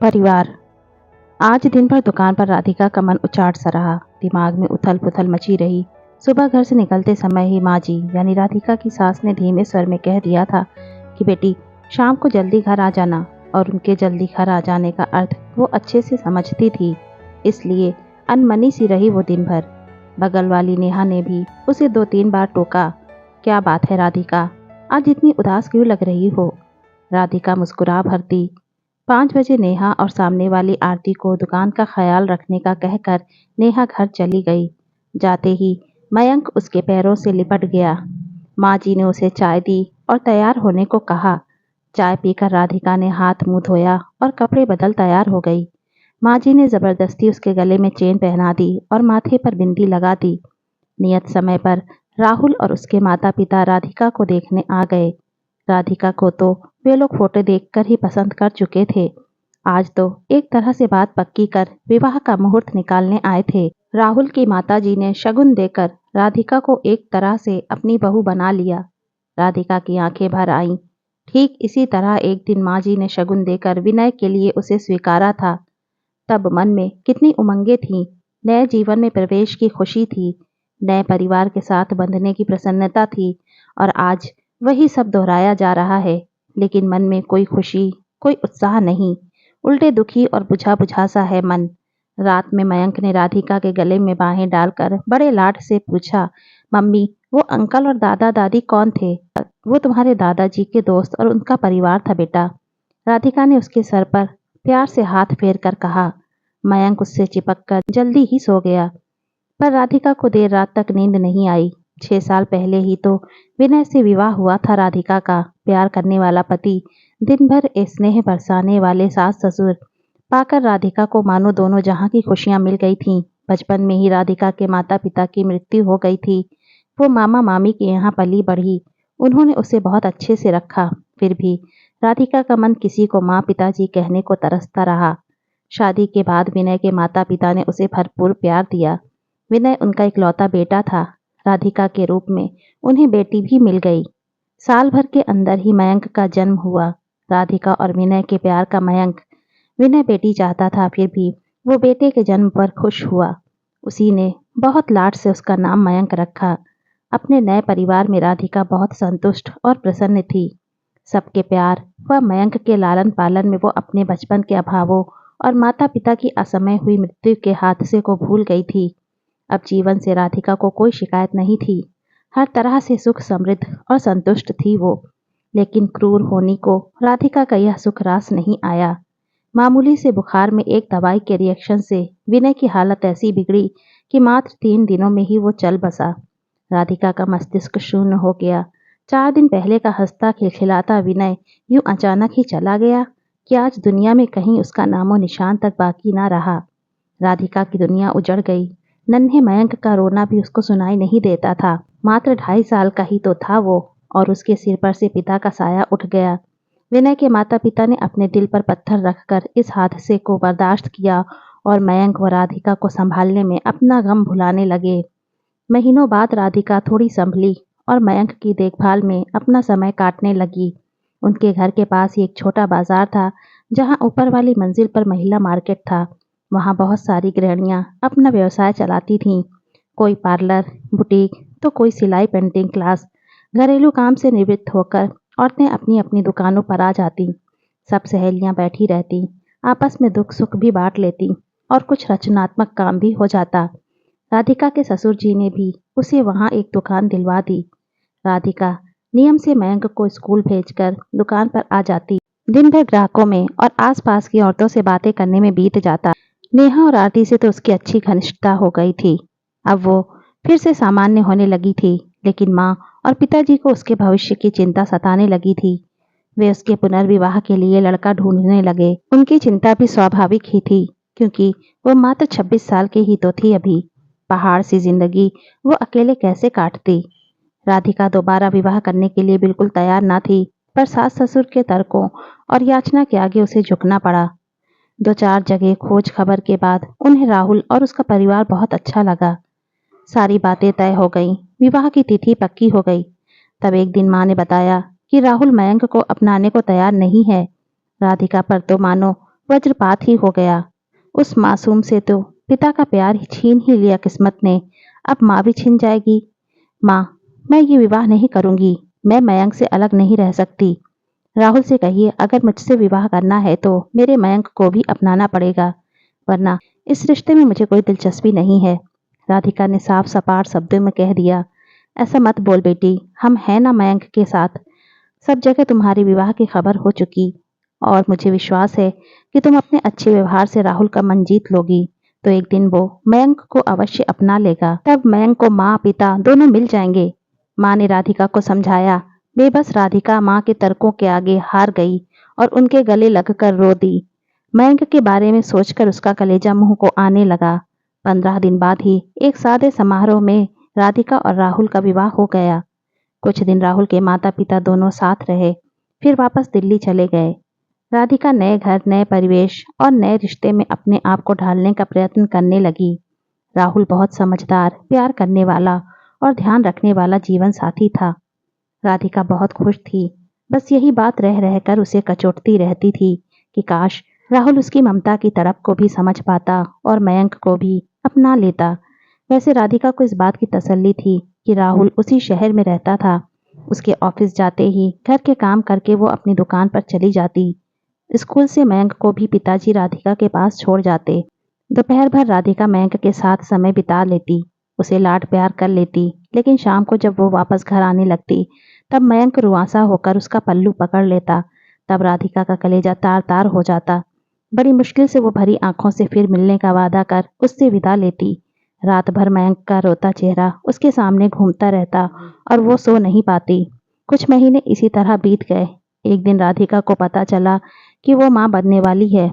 परिवार। आज दिन भर दुकान पर राधिका का मन उचाट सा रहा। दिमाग में उथल पुथल मची रही। सुबह घर से निकलते समय ही माँ जी यानी राधिका की सास ने धीमे स्वर में कह दिया था कि बेटी, शाम को जल्दी घर आ जाना। और उनके जल्दी घर आ जाने का अर्थ वो अच्छे से समझती थी, इसलिए अनमनी सी रही वो दिन भर। बगल वाली नेहा ने भी उसे 2-3 बार टोका, क्या बात है राधिका, आज इतनी उदास क्यों लग रही हो। राधिका मुस्कुरा भरती। 5 बजे नेहा और सामने वाली आरती को दुकान का ख्याल रखने का कहकर नेहा घर चली गई। जाते ही मयंक उसके पैरों से लिपट गया। माँ जी ने उसे चाय दी और तैयार होने को कहा। चाय पीकर राधिका ने हाथ मुंह धोया और कपड़े बदल तैयार हो गई। माँ जी ने जबरदस्ती उसके गले में चेन पहना दी और माथे पर बिंदी लगा दी। नियत समय पर राहुल और उसके माता पिता राधिका को देखने आ गए। राधिका को तो वे लोग फोटो देखकर ही पसंद कर चुके थे। आज तो एक तरह से बात पक्की कर विवाह का मुहूर्त निकालने आए थे। राहुल की माताजी ने शगुन देकर राधिका को एक तरह से अपनी बहू बना लिया। राधिका की आंखें भर आईं। ठीक इसी तरह एक दिन माँ जी ने शगुन देकर विनय के लिए उसे स्वीकारा था। तब मन में कितनी उमंगें थीं। नए जीवन में प्रवेश की खुशी थी, नए परिवार के साथ बंधने की प्रसन्नता थी। और आज वही सब दोहराया जा रहा है, लेकिन मन में कोई खुशी, कोई उत्साह नहीं। उल्टे दुखी और बुझा बुझा सा है मन। रात में मयंक ने राधिका के गले में बाहें डालकर बड़े लाड से पूछा, मम्मी, वो अंकल और दादा दादी कौन थे। वो तुम्हारे दादाजी के दोस्त और उनका परिवार था बेटा। राधिका ने उसके सर पर प्यार से हाथ फेर कर कहा। मयंक उससे चिपक कर जल्दी ही सो गया। पर राधिका को देर रात तक नींद नहीं आई। 6 साल पहले ही तो विनय से विवाह हुआ था राधिका का। प्यार करने वाला पति, दिन भर स्नेह बरसाने वाले सास ससुर पाकर राधिका को मानो दोनों जहां की खुशियां मिल गई थीं। बचपन में ही राधिका के माता पिता की मृत्यु हो गई थी। वो मामा मामी के यहाँ पली बढ़ी। उन्होंने उसे बहुत अच्छे से रखा। फिर भी राधिका का मन किसी को माँ पिताजी कहने को तरसता रहा। शादी के बाद विनय के माता पिता ने उसे भरपूर प्यार दिया। विनय उनका इकलौता बेटा था। राधिका के रूप में उन्हें बेटी भी मिल गई। साल भर के अंदर ही मयंक का जन्म हुआ। राधिका और विनय के प्यार का मयंक। विनय बेटी चाहता था, फिर भी वो बेटे के जन्म पर खुश हुआ। उसी ने बहुत लाड से उसका नाम मयंक रखा। अपने नए परिवार में राधिका बहुत संतुष्ट और प्रसन्न थी। सबके प्यार व मयंक के लालन पालन में वो अपने बचपन के अभावों और माता पिता की असमय हुई मृत्यु के हादसे को भूल गई थी। अब जीवन से राधिका को कोई शिकायत नहीं थी। हर तरह से सुख समृद्ध और संतुष्ट थी वो। लेकिन क्रूर होनी को राधिका का यह सुख रास नहीं आया। मामूली से बुखार में एक दवाई के रिएक्शन से विनय की हालत ऐसी बिगड़ी कि मात्र 3 दिनों में ही वो चल बसा। राधिका का मस्तिष्क शून्य हो गया। 4 दिन पहले का हंसता खिलखिलाता विनय यूं अचानक ही चला गया कि आज दुनिया में कहीं उसका नामो निशान तक बाकी ना रहा। राधिका की दुनिया उजड़ गई। नन्हे मयंक का रोना भी उसको सुनाई नहीं देता था। मात्र 2.5 साल का ही तो था वो, और उसके सिर पर से पिता का साया उठ गया। विनय के माता पिता ने अपने दिल पर पत्थर रखकर इस हादसे को बर्दाश्त किया और मयंक व राधिका को संभालने में अपना गम भुलाने लगे। महीनों बाद राधिका थोड़ी संभली और मयंक की देखभाल में अपना समय काटने लगी। उनके घर के पास ही एक छोटा बाजार था, जहां ऊपर वाली मंजिल पर महिला मार्केट था। वहां बहुत सारी गृहिणियां अपना व्यवसाय चलाती थीं। कोई पार्लर, बुटीक, तो कोई सिलाई पेंटिंग क्लास। घरेलू काम से निवृत्त होकर औरतें अपनी अपनी दुकानों पर आ जाती। सब सहेलियां बैठी रहती, आपस में दुख सुख भी बांट लेती और कुछ रचनात्मक काम भी हो जाता। राधिका के ससुर जी ने भी उसे वहां एक दुकान दिलवा दी। राधिका नियम से मयंक को स्कूल भेजकर दुकान पर आ जाती। दिन भर ग्राहकों में और आसपास की औरतों से बातें करने में बीत जाता। नेहा और आरती से तो उसकी अच्छी घनिष्ठता हो गई थी। अब वो फिर से सामान्य होने लगी थी, लेकिन माँ और पिताजी को उसके भविष्य की चिंता सताने लगी थी। वे उसके पुनर्विवाह के लिए लड़का ढूंढने लगे। उनकी चिंता भी स्वाभाविक ही थी, क्योंकि वो मात्र 26 साल की ही तो थी अभी। पहाड़ सी जिंदगी वो अकेले कैसे काटती। राधिका दोबारा विवाह करने के लिए बिल्कुल तैयार ना थी, पर सास ससुर के तर्कों और याचना के आगे उसे झुकना पड़ा। 2-4 जगह खोज खबर के बाद उन्हें राहुल और उसका परिवार बहुत अच्छा लगा। सारी बातें तय हो गईं, विवाह की तिथि पक्की हो गई। तब एक दिन माँ ने बताया कि राहुल मयंक को अपनाने को तैयार नहीं है। राधिका पर तो मानो वज्रपात ही हो गया। उस मासूम से तो पिता का प्यार ही छीन ही लिया किस्मत ने, अब माँ भी छिन जाएगी। माँ, मैं ये विवाह नहीं करूंगी, मैं मयंक से अलग नहीं रह सकती। राहुल से कहिए अगर मुझसे विवाह करना है तो मेरे मयंक को भी अपनाना पड़ेगा, वरना इस रिश्ते में मुझे कोई दिलचस्पी नहीं है। राधिका ने साफ सपाट शब्दों में कह दिया। ऐसा मत बोल बेटी, हम हैं ना मयंक के साथ। सब जगह तुम्हारे विवाह की खबर हो चुकी और मुझे विश्वास है कि तुम अपने अच्छे व्यवहार से राहुल का मन जीत लोगी तो एक दिन वो मयंक को अवश्य अपना लेगा। तब मयंक को माँ पिता दोनों मिल जाएंगे। माँ ने राधिका को समझाया। बेबस राधिका माँ के तर्कों के आगे हार गई और उनके गले लगकर रो दी। मयंक के बारे में सोचकर उसका कलेजा मुंह को आने लगा। 15 दिन बाद ही एक सादे समारोह में राधिका और राहुल का विवाह हो गया। कुछ दिन राहुल के माता पिता दोनों साथ रहे, फिर वापस दिल्ली चले गए। राधिका नए घर, नए परिवेश और नए रिश्ते में अपने आप को ढालने का प्रयत्न करने लगी। राहुल बहुत समझदार, प्यार करने वाला और ध्यान रखने वाला जीवन साथी था। राधिका बहुत खुश थी। बस यही बात रह रहकर उसे कचोटती रहती थी कि काश राहुल उसकी ममता की तड़प को भी समझ पाता और मयंक को भी अपना लेता। वैसे राधिका को इस बात की तसल्ली थी कि राहुल उसी शहर में रहता था। उसके ऑफिस जाते ही घर के काम करके वो अपनी दुकान पर चली जाती। स्कूल से मयंक को भी पिताजी राधिका के पास छोड़ जाते। दोपहर भर राधिका मयंक के साथ समय बिता लेती, उसे लाड प्यार कर लेती, लेकिन शाम को जब वो वापस घर आने लगती तब मयंक रुआंसा होकर उसका पल्लू पकड़ लेता। तब राधिका का कलेजा तार तार हो जाता। बड़ी मुश्किल से वो भरी आंखों से फिर मिलने का वादा कर उससे विदा लेती। रात भर मयंक का रोता चेहरा उसके सामने घूमता रहता और वो सो नहीं पाती। कुछ महीने इसी तरह बीत गए। एक दिन राधिका को पता चला कि वो माँ बनने वाली है।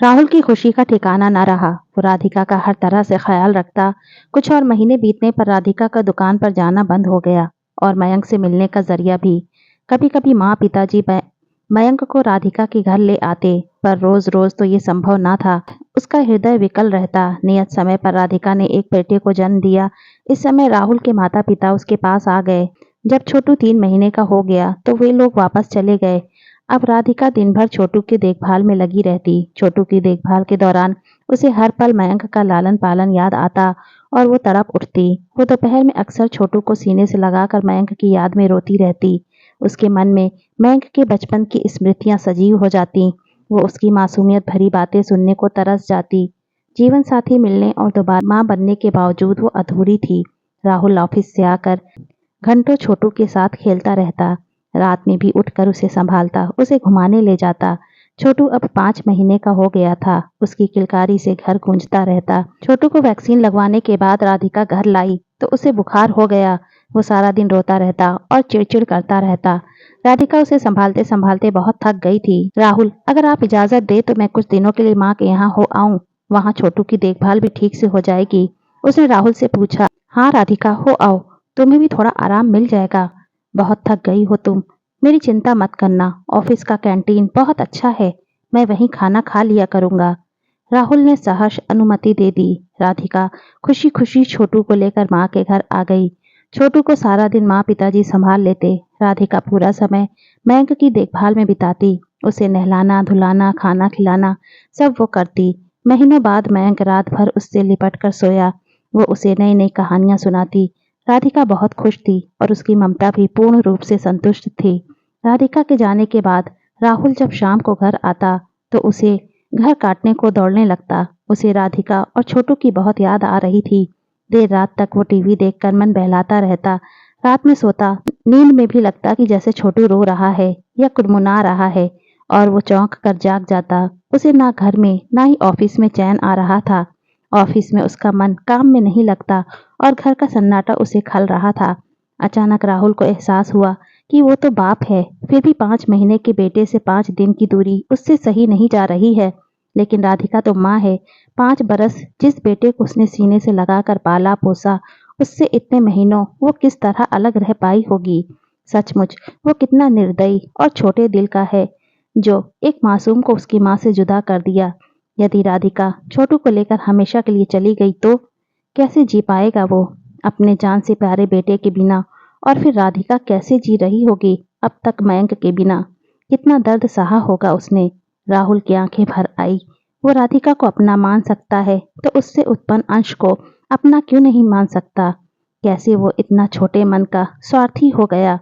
राहुल की खुशी का ठिकाना न रहा। वो राधिका का हर तरह से ख्याल रखता। कुछ और महीने बीतने पर राधिका का दुकान पर जाना बंद हो गया और मयंक से मिलने का जरिया भी। कभी कभी माँ पिताजी मयंक को राधिका के घर ले आते, पर रोज रोज तो ये संभव ना था। उसका हृदय विकल रहता। नियत समय पर राधिका ने एक बेटे को जन्म दिया। इस समय राहुल के माता पिता उसके पास आ गए। जब छोटू 3 महीने का हो गया तो वे लोग वापस चले गए। अब राधिका दिन भर छोटू की देखभाल में लगी रहती। छोटू की देखभाल के दौरान उसे हर पल मयंक का लालन पालन याद आता और वो तड़प उठती। वो दोपहर में अक्सर छोटू को सीने से लगाकर मयंक की याद में रोती रहती। उसके मन में मयंक के बचपन की स्मृतियां सजीव हो जाती। वो उसकी मासूमियत भरी बातें सुनने को तरस जाती। जीवन साथी मिलने और दोबारा माँ बनने के बावजूद वो अधूरी थी। राहुल ऑफिस से आकर घंटों छोटू के साथ खेलता रहता। रात में भी उठकर उसे संभालता, उसे घुमाने ले जाता। छोटू अब 5 महीने का हो गया था। उसकी किलकारी से घर गूंजता रहता। छोटू को वैक्सीन लगवाने के बाद राधिका घर लाई तो उसे बुखार हो गया। वो सारा दिन रोता रहता और चिड़चिड़ करता रहता। राधिका उसे संभालते संभालते बहुत थक गई थी। राहुल, अगर आप इजाजत दे तो मैं कुछ दिनों के लिए माँ के यहाँ हो आऊं, वहाँ छोटू की देखभाल भी ठीक से हो जाएगी। उसने राहुल से पूछा। हाँ राधिका, हो आओ, तुम्हें भी थोड़ा आराम मिल जाएगा। बहुत थक गई हो तुम। मेरी चिंता मत करना, ऑफिस का कैंटीन बहुत अच्छा है, मैं वहीं खाना खा लिया करूंगा। राहुल ने सहर्ष अनुमति दे दी। राधिका खुशी खुशी छोटू को लेकर माँ के घर आ गई। छोटू को सारा दिन माँ पिताजी संभाल लेते। राधिका पूरा समय मयंक की देखभाल में बिताती। उसे नहलाना धुलाना खाना खिलाना सब वो करती। महीनों बाद मयंक रात भर उससे लिपट कर सोया। वो उसे नई नई कहानियां सुनाती। राधिका बहुत खुश थी और उसकी ममता भी पूर्ण रूप से संतुष्ट थी। राधिका के जाने के बाद राहुल जब शाम को घर आता तो उसे घर काटने को दौड़ने लगता। उसे राधिका और छोटू की बहुत याद आ रही थी। देर रात तक वो टीवी देखकर मन बहलाता रहता। रात में सोता, नींद में भी लगता कि जैसे छोटू रो रहा है या कुड़मुड़ा रहा है और वो चौंक कर जाग जाता। उसे ना घर में ना ही ऑफिस में चैन आ रहा था। ऑफिस में उसका मन काम में नहीं लगता और घर का सन्नाटा उसे खल रहा था। अचानक राहुल को एहसास हुआ कि वो तो बाप है, फिर भी 5 महीने के बेटे से 5 दिन की दूरी उससे सही नहीं जा रही है। लेकिन राधिका तो माँ है। 5 बरस जिस बेटे को उसने सीने से लगाकर पाला पोसा, उससे इतने महीनों वो किस तरह अलग रह पाई होगी। सचमुच वो कितना निर्दयी और छोटे दिल का है जो एक मासूम को उसकी माँ से जुदा कर दिया। यदि राधिका छोटू को लेकर हमेशा के लिए चली गई तो कैसे जी पाएगा वो अपने जान से प्यारे बेटे के बिना। और फिर राधिका कैसे जी रही होगी अब तक मयंक के बिना। कितना दर्द सहा होगा उसने। राहुल की आंखें भर आई। वो राधिका को अपना मान सकता है तो उससे उत्पन्न अंश को अपना क्यों नहीं मान सकता? कैसे वो इतना छोटे मन का स्वार्थी हो गया?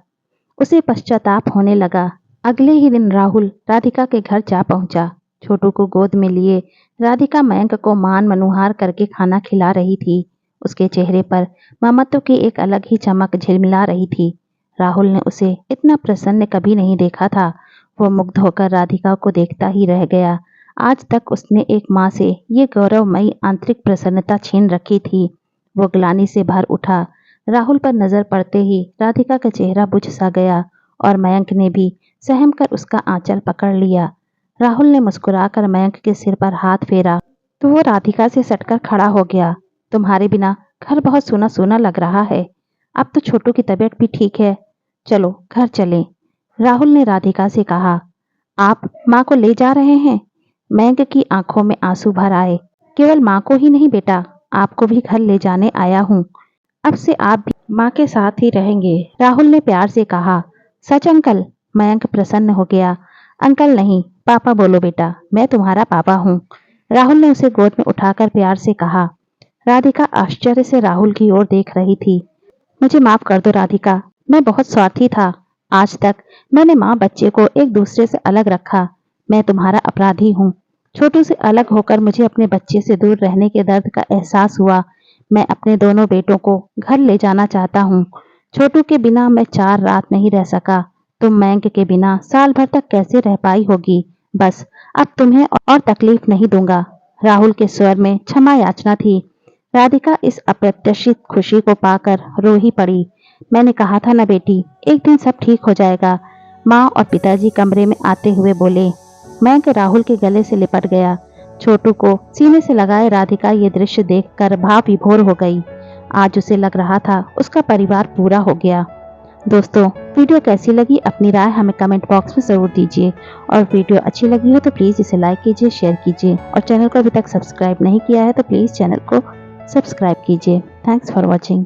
उसे पश्चाताप होने लगा। अगले ही दिन राहुल राधिका के घर जा पहुंचा। छोटू को गोद में लिए राधिका मयंक को मान मनुहार करके खाना खिला रही थी। उसके चेहरे पर ममत्व की एक अलग ही चमक झिलमिला रही थी। राहुल ने उसे इतना प्रसन्न कभी नहीं देखा था। वो मुग्ध होकर राधिका को देखता ही रह गया। आज तक उसने एक माँ से ये गौरवमयी आंतरिक प्रसन्नता छीन रखी थी। वो ग्लानि से भर उठा। राहुल पर नजर पड़ते ही राधिका का चेहरा बुझ सा गया और मयंक ने भी सहम कर उसका आंचल पकड़ लिया। राहुल ने मुस्कुराकर मयंक के सिर पर हाथ फेरा तो वो राधिका से सटकर खड़ा हो गया। तुम्हारे बिना घर बहुत सूना सूना लग रहा है। अब तो छोटू की तबीयत भी ठीक है, चलो घर चलें। राहुल ने राधिका से कहा। आप माँ को ले जा रहे हैं? मयंक की आंखों में आंसू भर आए। केवल माँ को ही नहीं बेटा, आपको भी घर ले जाने आया हूँ। अब से आप भी माँ के साथ ही रहेंगे, राहुल ने प्यार से कहा। सच अंकल? मयंक प्रसन्न हो गया। अंकल नहीं, पापा बोलो बेटा, मैं तुम्हारा पापा हूँ। राहुल ने उसे गोद में उठाकर प्यार से कहा। राधिका आश्चर्य से राहुल की ओर देख रही थी। मुझे माफ कर दो राधिका, मैं बहुत स्वार्थी था। आज तक मैंने माँ बच्चे को एक दूसरे से अलग रखा। मैं तुम्हारा अपराधी हूँ। छोटू से अलग होकर मुझे अपने बच्चे से दूर रहने के दर्द का एहसास हुआ। मैं अपने दोनों बेटों को घर ले जाना चाहता हूँ। छोटू के बिना मैं 4 रात नहीं रह सका। तुम मयंक के बिना साल भर तक कैसे रह पाई होगी? बस अब तुम्हें और तकलीफ नहीं दूंगा। राहुल के स्वर में क्षमा याचना थी। राधिका इस अप्रत्याशित खुशी को पाकर रो ही पड़ी। मैंने कहा था ना बेटी, एक दिन सब ठीक हो जाएगा। माँ और पिताजी कमरे में आते हुए बोले। मयंक राहुल के गले से लिपट गया। छोटू को सीने से लगाए राधिका ये दृश्य देखकर भाव विभोर हो गई। आज उसे लग रहा था उसका परिवार पूरा हो गया। दोस्तों, वीडियो कैसी लगी अपनी राय हमें कमेंट बॉक्स में जरूर दीजिए और वीडियो अच्छी लगी हो तो प्लीज़ इसे लाइक कीजिए, शेयर कीजिए और चैनल को अभी तक सब्सक्राइब नहीं किया है तो प्लीज़ चैनल को सब्सक्राइब कीजिए। Thanks for watching.